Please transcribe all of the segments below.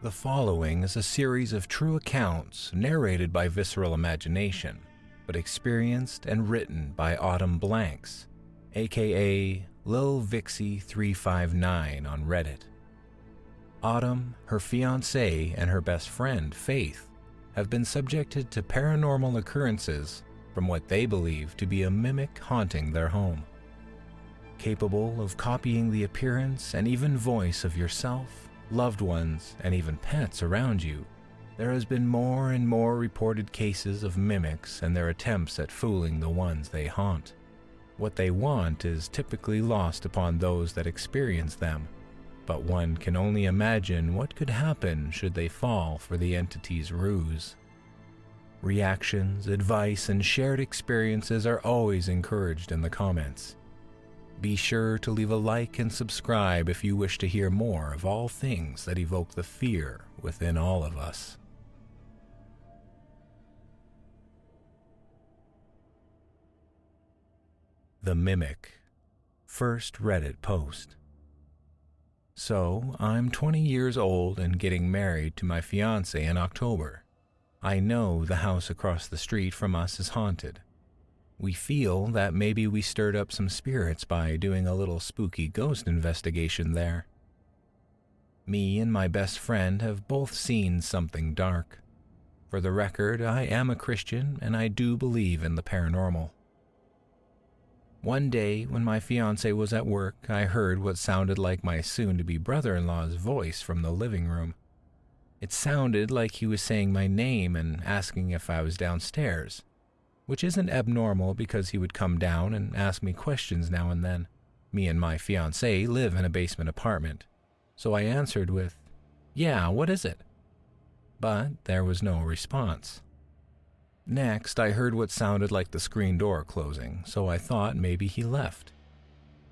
The following is a series of true accounts narrated by Visceral Imagination, but experienced and written by Autumn Blanks, aka Lil Vixie 359 on Reddit. Autumn, her fiancé, and her best friend, Faith, have been subjected to paranormal occurrences from what they believe to be a mimic haunting their home. Capable of copying the appearance and even voice of yourself, loved ones, and even pets around you, there has been more and more reported cases of mimics and their attempts at fooling the ones they haunt. What they want is typically lost upon those that experience them, but one can only imagine what could happen should they fall for the entity's ruse. Reactions, advice, and shared experiences are always encouraged in the comments. Be sure to leave a like and subscribe if you wish to hear more of all things that evoke the fear within all of us. The Mimic. First Reddit post. So, I'm 20 years old and getting married to my fiancé in October. I know the house across the street from us is haunted. We feel that maybe we stirred up some spirits by doing a little spooky ghost investigation there. Me and my best friend have both seen something dark. For the record, I am a Christian and I do believe in the paranormal. One day, when my fiancé was at work, I heard what sounded like my soon-to-be brother-in-law's voice from the living room. It sounded like he was saying my name and asking if I was downstairs, which isn't abnormal because he would come down and ask me questions now and then. Me and my fiancé live in a basement apartment, so I answered with, "Yeah, what is it?" But there was no response. Next, I heard what sounded like the screen door closing, so I thought maybe he left.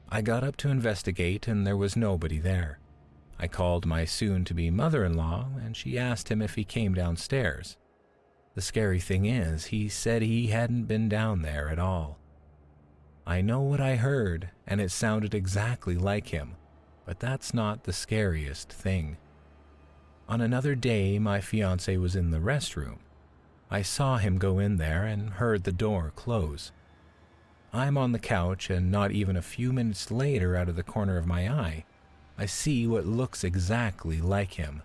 I got up to investigate and there was nobody there. I called my soon-to-be mother-in-law and she asked him if he came downstairs. The scary thing is, he said he hadn't been down there at all. I know what I heard, and it sounded exactly like him, but that's not the scariest thing. On another day, my fiancé was in the restroom. I saw him go in there and heard the door close. I'm on the couch, and not even a few minutes later, out of the corner of my eye, I see what looks exactly like him.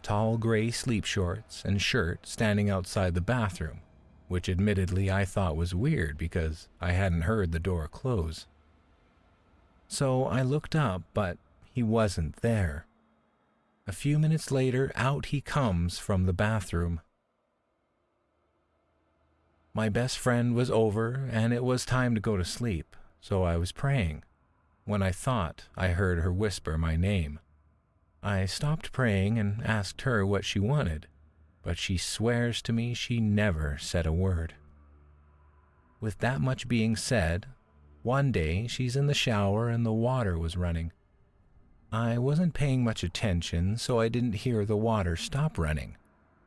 Tall gray sleep shorts and shirt standing outside the bathroom, which admittedly I thought was weird because I hadn't heard the door close. So I looked up, but he wasn't there. A few minutes later, out he comes from the bathroom. My best friend was over and it was time to go to sleep, so I was praying, when I thought I heard her whisper my name. I stopped praying and asked her what she wanted, but she swears to me she never said a word. With that much being said, one day she's in the shower and the water was running. I wasn't paying much attention, so I didn't hear the water stop running,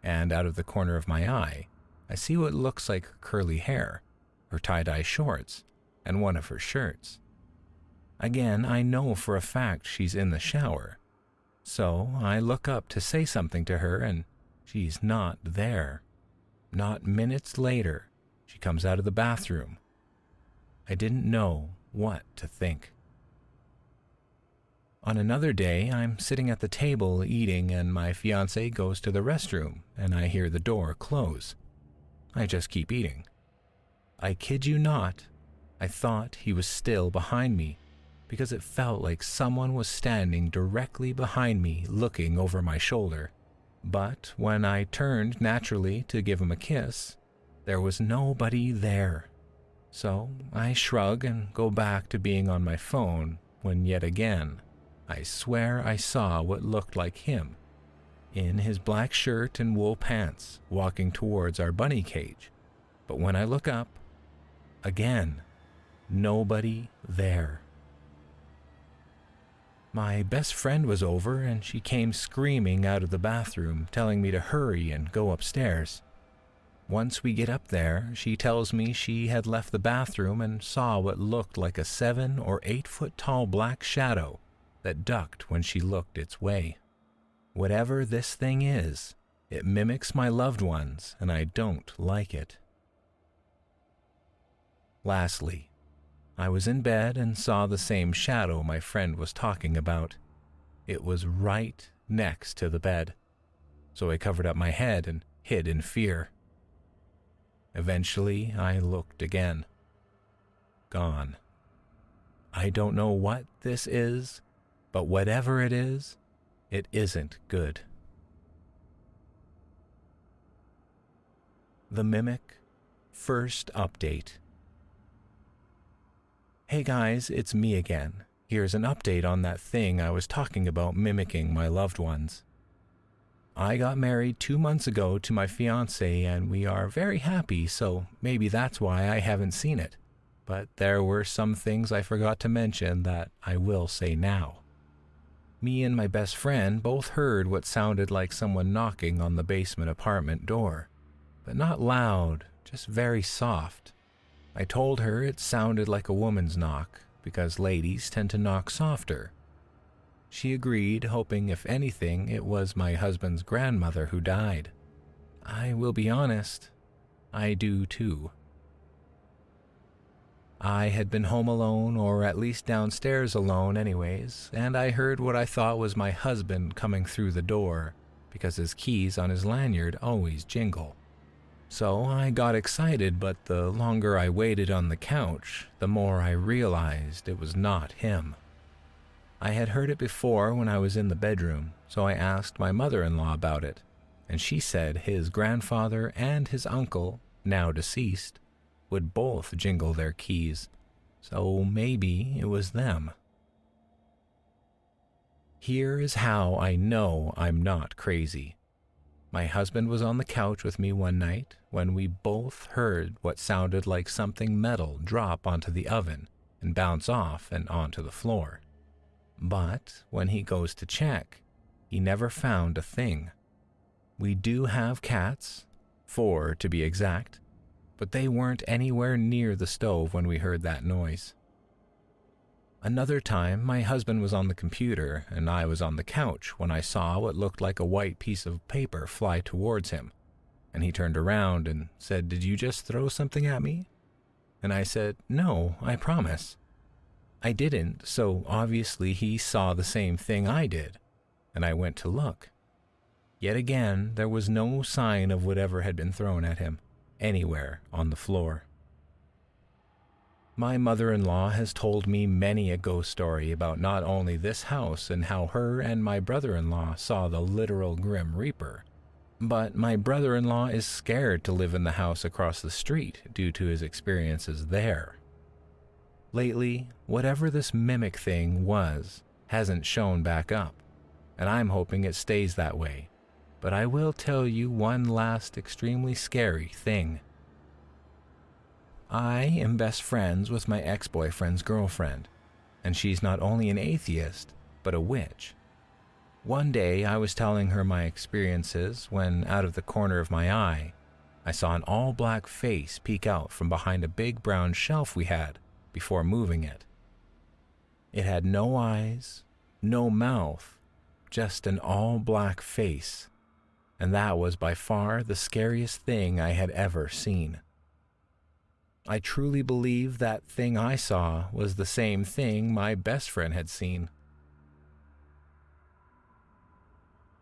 and out of the corner of my eye, I see what looks like curly hair, her tie-dye shorts, and one of her shirts. Again, I know for a fact she's in the shower. So I look up to say something to her and she's not there. Not minutes later, she comes out of the bathroom. I didn't know what to think. On another day, I'm sitting at the table eating and my fiancé goes to the restroom and I hear the door close. I just keep eating. I kid you not, I thought he was still behind me, because it felt like someone was standing directly behind me looking over my shoulder. But when I turned naturally to give him a kiss, there was nobody there. So I shrug and go back to being on my phone when yet again, I swear I saw what looked like him, in his black shirt and wool pants, walking towards our bunny cage. But when I look up, again, nobody there. My best friend was over and she came screaming out of the bathroom, telling me to hurry and go upstairs. Once we get up there, she tells me she had left the bathroom and saw what looked like a 7 or 8 foot tall black shadow that ducked when she looked its way. Whatever this thing is, it mimics my loved ones, and I don't like it. Lastly, I was in bed and saw the same shadow my friend was talking about. It was right next to the bed, so I covered up my head and hid in fear. Eventually, I looked again. Gone. I don't know what this is, but whatever it is, it isn't good. The Mimic First Update. Hey guys, it's me again. Here's an update on that thing I was talking about mimicking my loved ones. I got married 2 months ago to my fiancé and we are very happy, so maybe that's why I haven't seen it. But there were some things I forgot to mention that I will say now. Me and my best friend both heard what sounded like someone knocking on the basement apartment door, but not loud, just very soft. I told her it sounded like a woman's knock, because ladies tend to knock softer. She agreed, hoping if anything it was my husband's grandmother who died. I will be honest, I do too. I had been home alone, or at least downstairs alone anyways, and I heard what I thought was my husband coming through the door, because his keys on his lanyard always jingle. So I got excited, but the longer I waited on the couch, the more I realized it was not him. I had heard it before when I was in the bedroom, so I asked my mother-in-law about it, and she said his grandfather and his uncle, now deceased, would both jingle their keys, so maybe it was them. Here is how I know I'm not crazy. My husband was on the couch with me one night when we both heard what sounded like something metal drop onto the oven and bounce off and onto the floor. But when he goes to check, he never found a thing. We do have cats, 4 to be exact, but they weren't anywhere near the stove when we heard that noise. Another time, my husband was on the computer and I was on the couch when I saw what looked like a white piece of paper fly towards him, and he turned around and said, "Did you just throw something at me?" And I said, "No, I promise." I didn't, so obviously he saw the same thing I did, and I went to look. Yet again, there was no sign of whatever had been thrown at him, anywhere on the floor. My mother-in-law has told me many a ghost story about not only this house and how her and my brother-in-law saw the literal Grim Reaper, but my brother-in-law is scared to live in the house across the street due to his experiences there. Lately, whatever this mimic thing was hasn't shown back up, and I'm hoping it stays that way. But I will tell you one last extremely scary thing. I am best friends with my ex-boyfriend's girlfriend, and she's not only an atheist, but a witch. One day I was telling her my experiences when, out of the corner of my eye, I saw an all-black face peek out from behind a big brown shelf we had before moving it. It had no eyes, no mouth, just an all-black face, and that was by far the scariest thing I had ever seen. I truly believe that thing I saw was the same thing my best friend had seen.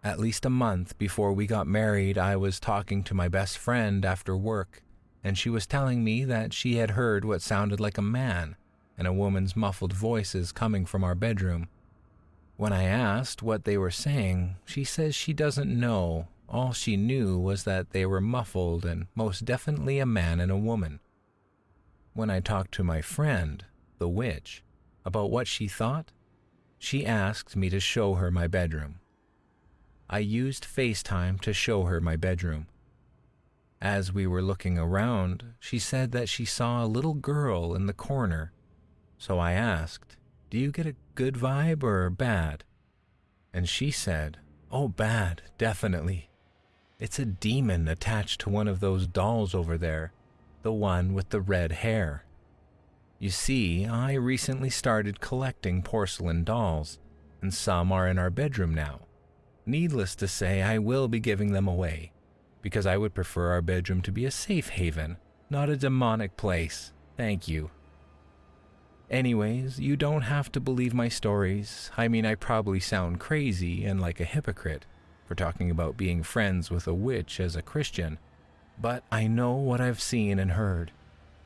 At least a month before we got married, I was talking to my best friend after work, and she was telling me that she had heard what sounded like a man and a woman's muffled voices coming from our bedroom. When I asked what they were saying, she says she doesn't know. All she knew was that they were muffled and most definitely a man and a woman. When I talked to my friend, the witch, about what she thought, she asked me to show her my bedroom. I used FaceTime to show her my bedroom. As we were looking around, she said that she saw a little girl in the corner. So I asked, "Do you get a good vibe or bad?" And she said, "Oh, bad, definitely. It's a demon attached to one of those dolls over there, the one with the red hair." You see, I recently started collecting porcelain dolls, and some are in our bedroom now. Needless to say, I will be giving them away, because I would prefer our bedroom to be a safe haven, not a demonic place. Thank you. Anyways, you don't have to believe my stories. I mean, I probably sound crazy and like a hypocrite for talking about being friends with a witch as a Christian, but I know what I've seen and heard.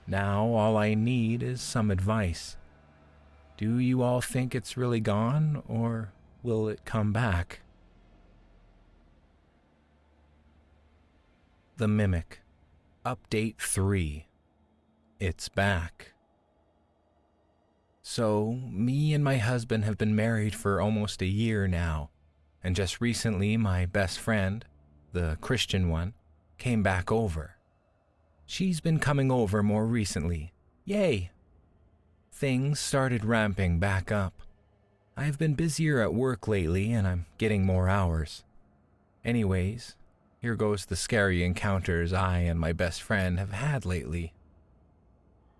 Now all I need is some advice. Do you all think it's really gone, or will it come back? The Mimic. Update 3. It's back. So, me and my husband have been married for almost a year now, and just recently my best friend, the Christian one, came back over. She's been coming over more recently. Yay! Things started ramping back up. I've been busier at work lately and I'm getting more hours. Anyways, here goes the scary encounters I and my best friend have had lately.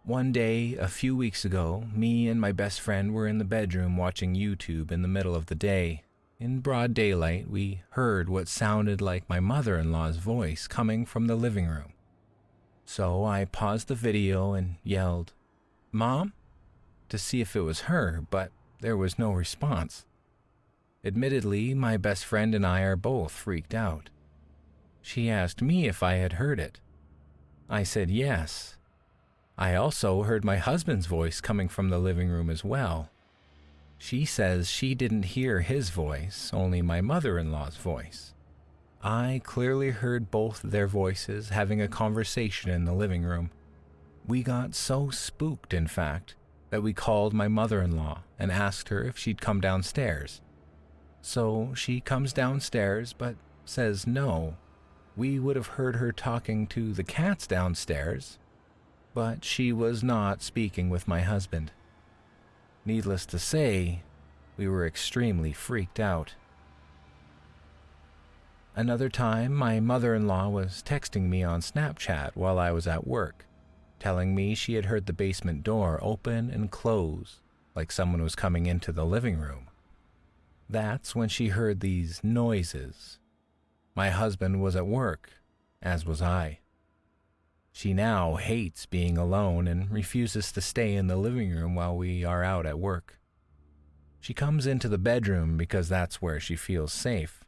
One day, a few weeks ago, me and my best friend were in the bedroom watching YouTube in the middle of the day. In broad daylight, we heard what sounded like my mother-in-law's voice coming from the living room. So I paused the video and yelled, "Mom?" to see if it was her, but there was no response. Admittedly, my best friend and I are both freaked out. She asked me if I had heard it. I said yes. I also heard my husband's voice coming from the living room as well. She says she didn't hear his voice, only my mother-in-law's voice. I clearly heard both their voices having a conversation in the living room. We got so spooked, in fact, that we called my mother-in-law and asked her if she'd come downstairs. So she comes downstairs but says no. We would have heard her talking to the cats downstairs, but she was not speaking with my husband. Needless to say, we were extremely freaked out. Another time, my mother-in-law was texting me on Snapchat while I was at work, telling me she had heard the basement door open and close, like someone was coming into the living room. That's when she heard these noises. My husband was at work, as was I. She now hates being alone and refuses to stay in the living room while we are out at work. She comes into the bedroom because that's where she feels safe.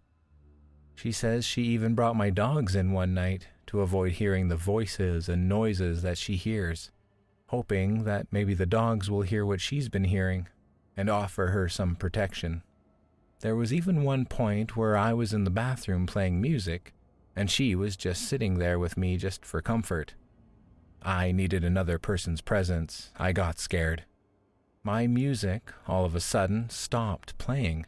She says she even brought my dogs in one night to avoid hearing the voices and noises that she hears, hoping that maybe the dogs will hear what she's been hearing and offer her some protection. There was even one point where I was in the bathroom playing music, and she was just sitting there with me just for comfort. I needed another person's presence. I got scared. My music, all of a sudden, stopped playing.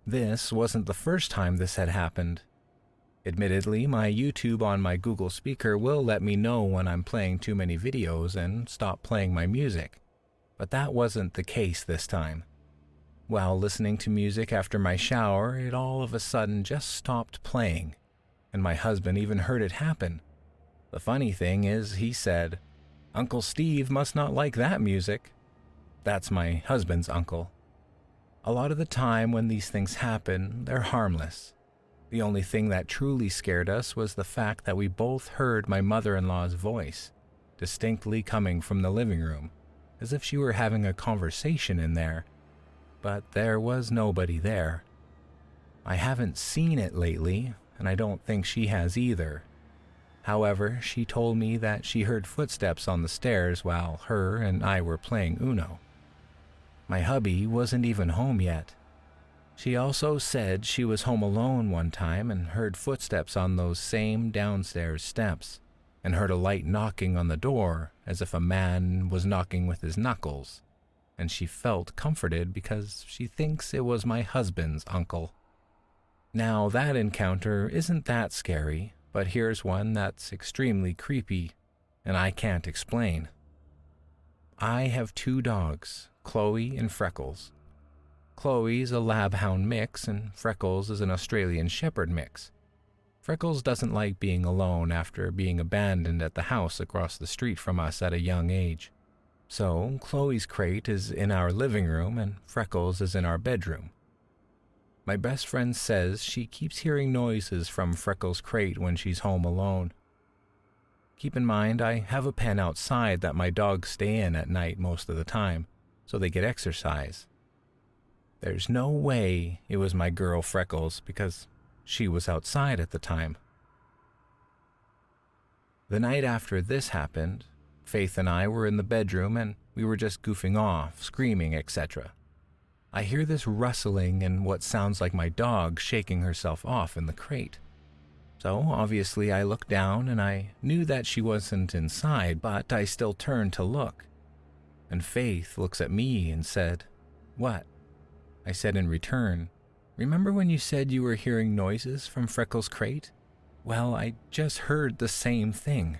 This wasn't the first time this had happened. Admittedly, my YouTube on my Google speaker will let me know when I'm playing too many videos and stop playing my music, but that wasn't the case this time. While listening to music after my shower, it all of a sudden just stopped playing, and my husband even heard it happen. The funny thing is, he said, "Uncle Steve must not like that music." That's my husband's uncle. A lot of the time when these things happen, they're harmless. The only thing that truly scared us was the fact that we both heard my mother-in-law's voice, distinctly coming from the living room, as if she were having a conversation in there. But there was nobody there. I haven't seen it lately, and I don't think she has either. However, she told me that she heard footsteps on the stairs while her and I were playing Uno. My hubby wasn't even home yet. She also said she was home alone one time and heard footsteps on those same downstairs steps, and heard a light knocking on the door as if a man was knocking with his knuckles, and she felt comforted because she thinks it was my husband's uncle. Now that encounter isn't that scary, but here's one that's extremely creepy, and I can't explain. I have 2 dogs, Chloe and Freckles. Chloe's a lab-hound mix, and Freckles is an Australian Shepherd mix. Freckles doesn't like being alone after being abandoned at the house across the street from us at a young age. So Chloe's crate is in our living room and Freckles is in our bedroom. My best friend says she keeps hearing noises from Freckles' crate when she's home alone. Keep in mind, I have a pen outside that my dogs stay in at night most of the time, so they get exercise. There's no way it was my girl Freckles because she was outside at the time. The night after this happened, Faith and I were in the bedroom and we were just goofing off, screaming, etc. I hear this rustling and what sounds like my dog shaking herself off in the crate. So obviously I looked down and I knew that she wasn't inside, but I still turned to look. And Faith looks at me and said, "What?" I said in return, "Remember when you said you were hearing noises from Freckles' crate? Well, I just heard the same thing.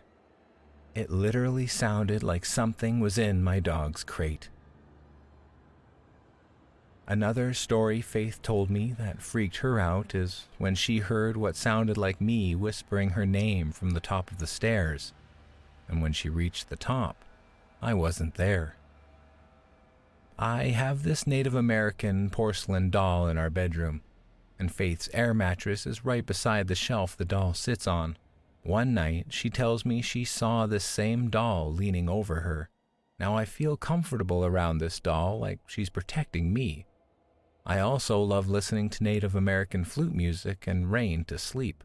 It literally sounded like something was in my dog's crate." Another story Faith told me that freaked her out is when she heard what sounded like me whispering her name from the top of the stairs, and when she reached the top, I wasn't there. I have this Native American porcelain doll in our bedroom, and Faith's air mattress is right beside the shelf the doll sits on. One night, she tells me she saw this same doll leaning over her. Now I feel comfortable around this doll like she's protecting me. I also love listening to Native American flute music and rain to sleep.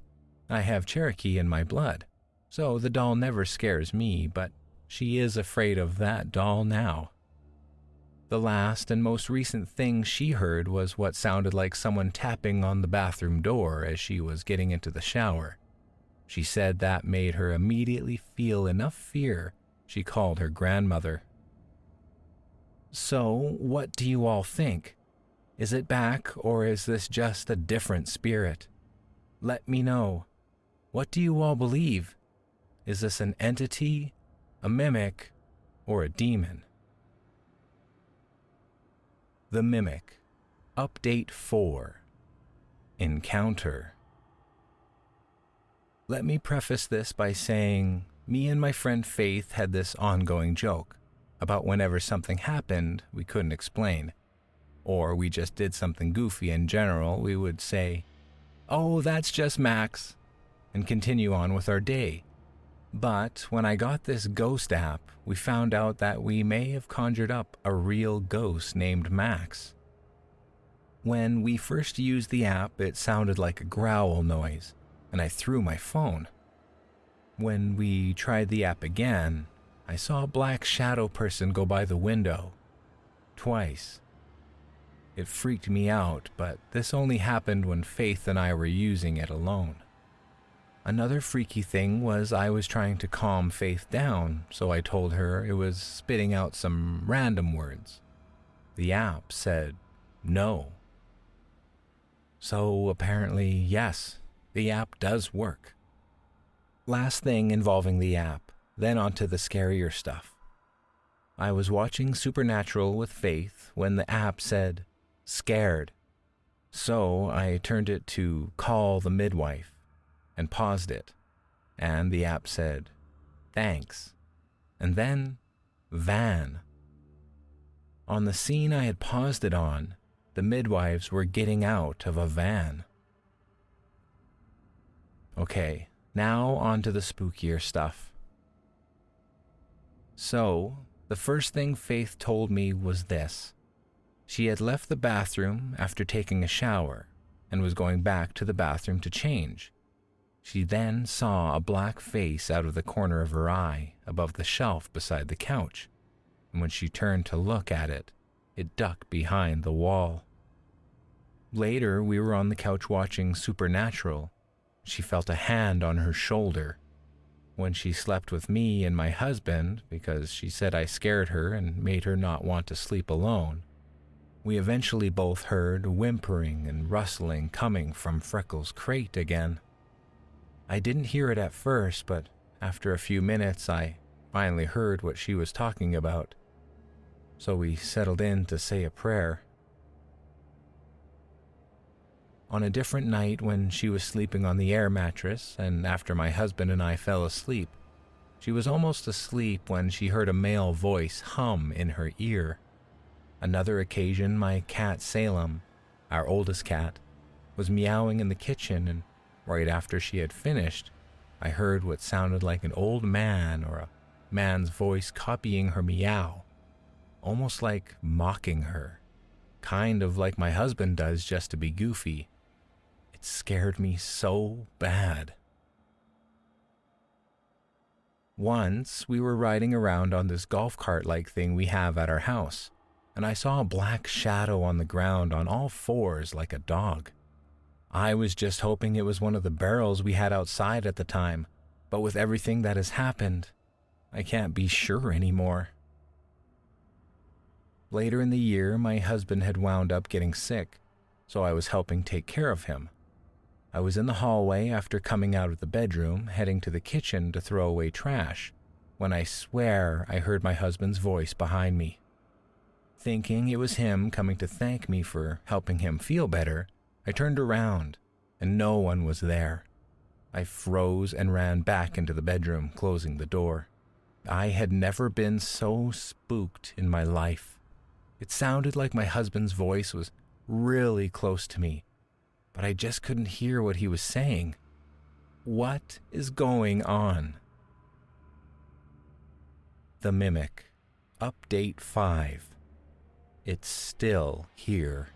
I have Cherokee in my blood, so the doll never scares me, but she is afraid of that doll now. The last and most recent thing she heard was what sounded like someone tapping on the bathroom door as she was getting into the shower. She said that made her immediately feel enough fear she called her grandmother. So, what do you all think? Is it back, or is this just a different spirit? Let me know. What do you all believe? Is this an entity, a mimic, or a demon? The Mimic. Update 4. Encounter. Let me preface this by saying, me and my friend Faith had this ongoing joke about whenever something happened we couldn't explain, or we just did something goofy in general, we would say, "Oh, that's just Max," and continue on with our day. But when I got this ghost app, we found out that we may have conjured up a real ghost named Max. When we first used the app, it sounded like a growl noise, and I threw my phone. When we tried the app again, I saw a black shadow person go by the window. Twice. It freaked me out, but this only happened when Faith and I were using it alone. Another freaky thing was I was trying to calm Faith down, so I told her it was spitting out some random words. The app said no. So apparently, yes, the app does work. Last thing involving the app, then onto the scarier stuff. I was watching Supernatural with Faith when the app said, "Scared." So I turned it to "Call the midwife" and paused it, and the app said, "Thanks," and then "Van." On the scene I had paused it on, the midwives were getting out of a van. Okay, now on to the spookier stuff. So, the first thing Faith told me was this. She had left the bathroom after taking a shower and was going back to the bathroom to change. She then saw a black face out of the corner of her eye above the shelf beside the couch, and when she turned to look at it, it ducked behind the wall. Later, we were on the couch watching Supernatural. She felt a hand on her shoulder. When she slept with me and my husband, because she said I scared her and made her not want to sleep alone, we eventually both heard whimpering and rustling coming from Freckles' crate again. I didn't hear it at first, but after a few minutes I finally heard what she was talking about. So we settled in to say a prayer. On a different night when she was sleeping on the air mattress and after my husband and I fell asleep, she was almost asleep when she heard a male voice hum in her ear. Another occasion, my cat Salem, our oldest cat, was meowing in the kitchen, and right after she had finished, I heard what sounded like an old man or a man's voice copying her meow, almost like mocking her, kind of like my husband does just to be goofy. It scared me so bad. Once, we were riding around on this golf cart-like thing we have at our house, and I saw a black shadow on the ground on all fours like a dog. I was just hoping it was one of the barrels we had outside at the time, but with everything that has happened, I can't be sure anymore. Later in the year, my husband had wound up getting sick, so I was helping take care of him. I was in the hallway after coming out of the bedroom, heading to the kitchen to throw away trash, when I swear I heard my husband's voice behind me. Thinking it was him coming to thank me for helping him feel better, I turned around, and no one was there. I froze and ran back into the bedroom, closing the door. I had never been so spooked in my life. It sounded like my husband's voice was really close to me, but I just couldn't hear what he was saying. What is going on? The Mimic, Update 5. It's still here.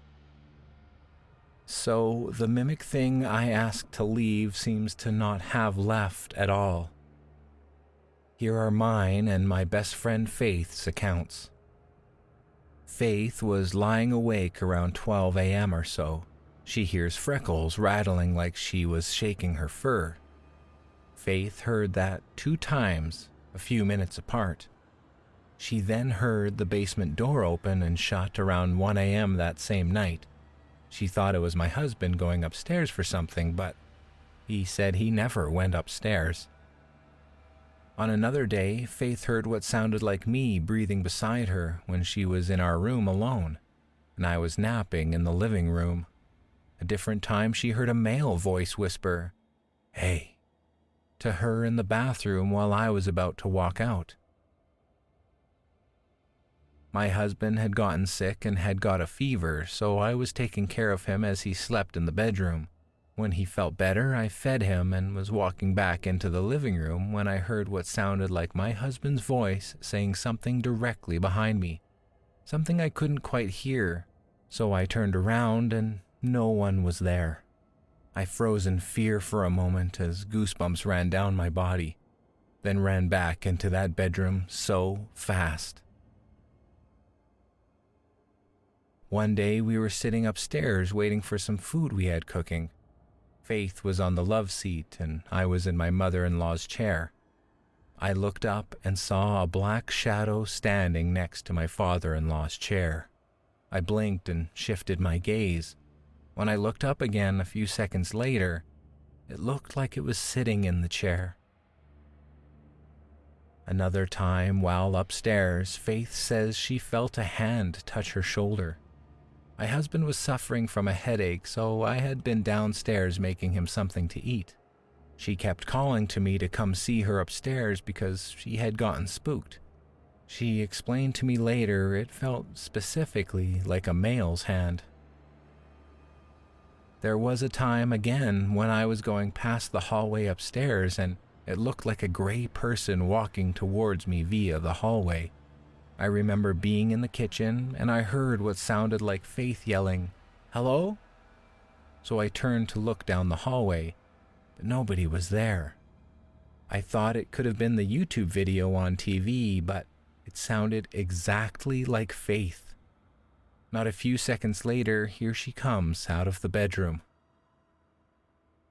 So, the mimic thing I asked to leave seems to not have left at all. Here are mine and my best friend Faith's accounts. Faith was lying awake around 12 a.m. or so. She hears Freckles rattling like she was shaking her fur. Faith heard that 2 times, a few minutes apart. She then heard the basement door open and shut around 1 a.m. that same night. She thought it was my husband going upstairs for something, but he said he never went upstairs. On another day, Faith heard what sounded like me breathing beside her when she was in our room alone, and I was napping in the living room. A different time, she heard a male voice whisper, "Hey," to her in the bathroom while I was about to walk out. My husband had gotten sick and had got a fever, so I was taking care of him as he slept in the bedroom. When he felt better, I fed him and was walking back into the living room when I heard what sounded like my husband's voice saying something directly behind me, something I couldn't quite hear, so I turned around and no one was there. I froze in fear for a moment as goosebumps ran down my body, then ran back into that bedroom so fast. One day we were sitting upstairs waiting for some food we had cooking. Faith was on the love seat and I was in my mother-in-law's chair. I looked up and saw a black shadow standing next to my father-in-law's chair. I blinked and shifted my gaze. When I looked up again a few seconds later, it looked like it was sitting in the chair. Another time, while upstairs, Faith says she felt a hand touch her shoulder. My husband was suffering from a headache, so I had been downstairs making him something to eat. She kept calling to me to come see her upstairs because she had gotten spooked. She explained to me later it felt specifically like a male's hand. There was a time again when I was going past the hallway upstairs and it looked like a gray person walking towards me via the hallway. I remember being in the kitchen and I heard what sounded like Faith yelling, "Hello?" So I turned to look down the hallway, but nobody was there. I thought it could have been the YouTube video on TV, but it sounded exactly like Faith. Not a few seconds later, here she comes out of the bedroom.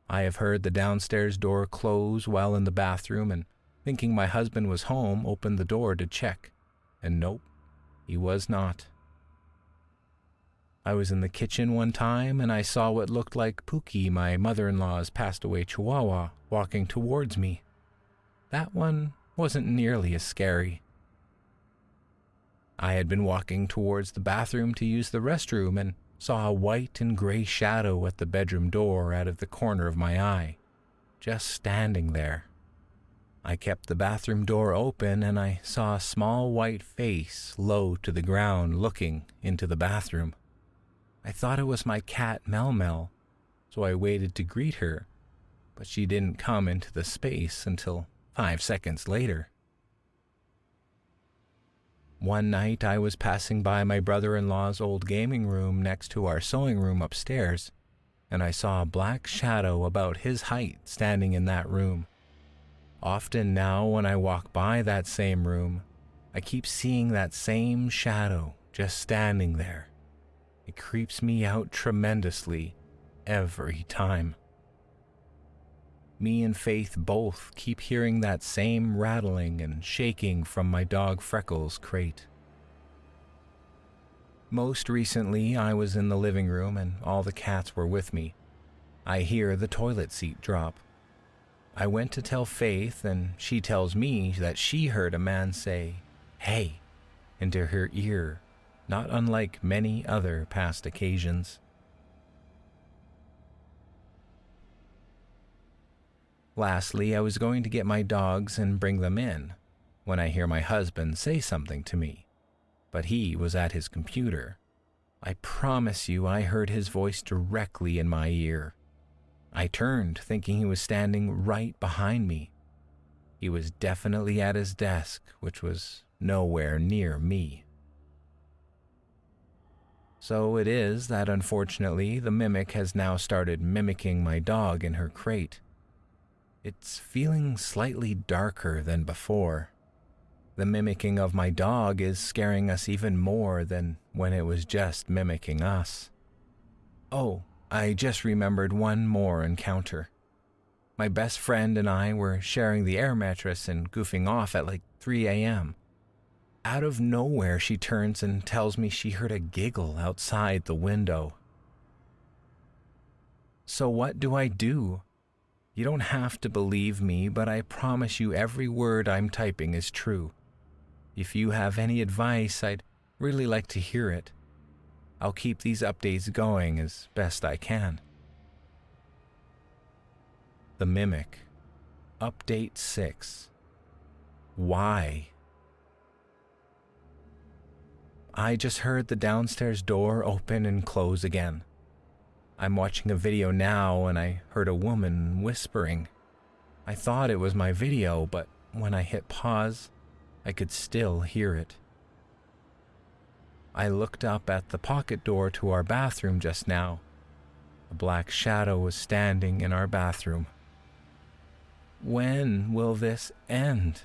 I have heard the downstairs door close while in the bathroom and, thinking my husband was home, opened the door to check. And nope, he was not. I was in the kitchen one time and I saw what looked like Pookie, my mother-in-law's passed-away chihuahua, walking towards me. That one wasn't nearly as scary. I had been walking towards the bathroom to use the restroom and saw a white and gray shadow at the bedroom door out of the corner of my eye, just standing there. I kept the bathroom door open and I saw a small white face low to the ground looking into the bathroom. I thought it was my cat Mel Mel, so I waited to greet her, but she didn't come into the space until 5 seconds later. One night I was passing by my brother-in-law's old gaming room next to our sewing room upstairs, and I saw a black shadow about his height standing in that room. Often now when I walk by that same room, I keep seeing that same shadow just standing there. It creeps me out tremendously every time. Me and Faith both keep hearing that same rattling and shaking from my dog Freckles' crate. Most recently, I was in the living room and all the cats were with me. I hear the toilet seat drop. I went to tell Faith, and she tells me that she heard a man say, "Hey," into her ear, not unlike many other past occasions. Lastly, I was going to get my dogs and bring them in when I hear my husband say something to me, but he was at his computer. I promise you I heard his voice directly in my ear. I turned, thinking he was standing right behind me. He was definitely at his desk, which was nowhere near me. So it is that unfortunately the mimic has now started mimicking my dog in her crate. It's feeling slightly darker than before. The mimicking of my dog is scaring us even more than when it was just mimicking us. Oh, I just remembered one more encounter. My best friend and I were sharing the air mattress and goofing off at like 3 a.m. Out of nowhere, she turns and tells me she heard a giggle outside the window. So what do? You don't have to believe me, but I promise you every word I'm typing is true. If you have any advice, I'd really like to hear it. I'll keep these updates going as best I can. The Mimic. Update 6. Why? I just heard the downstairs door open and close again. I'm watching a video now and I heard a woman whispering. I thought it was my video, but when I hit pause, I could still hear it. I looked up at the pocket door to our bathroom just now. A black shadow was standing in our bathroom. When will this end?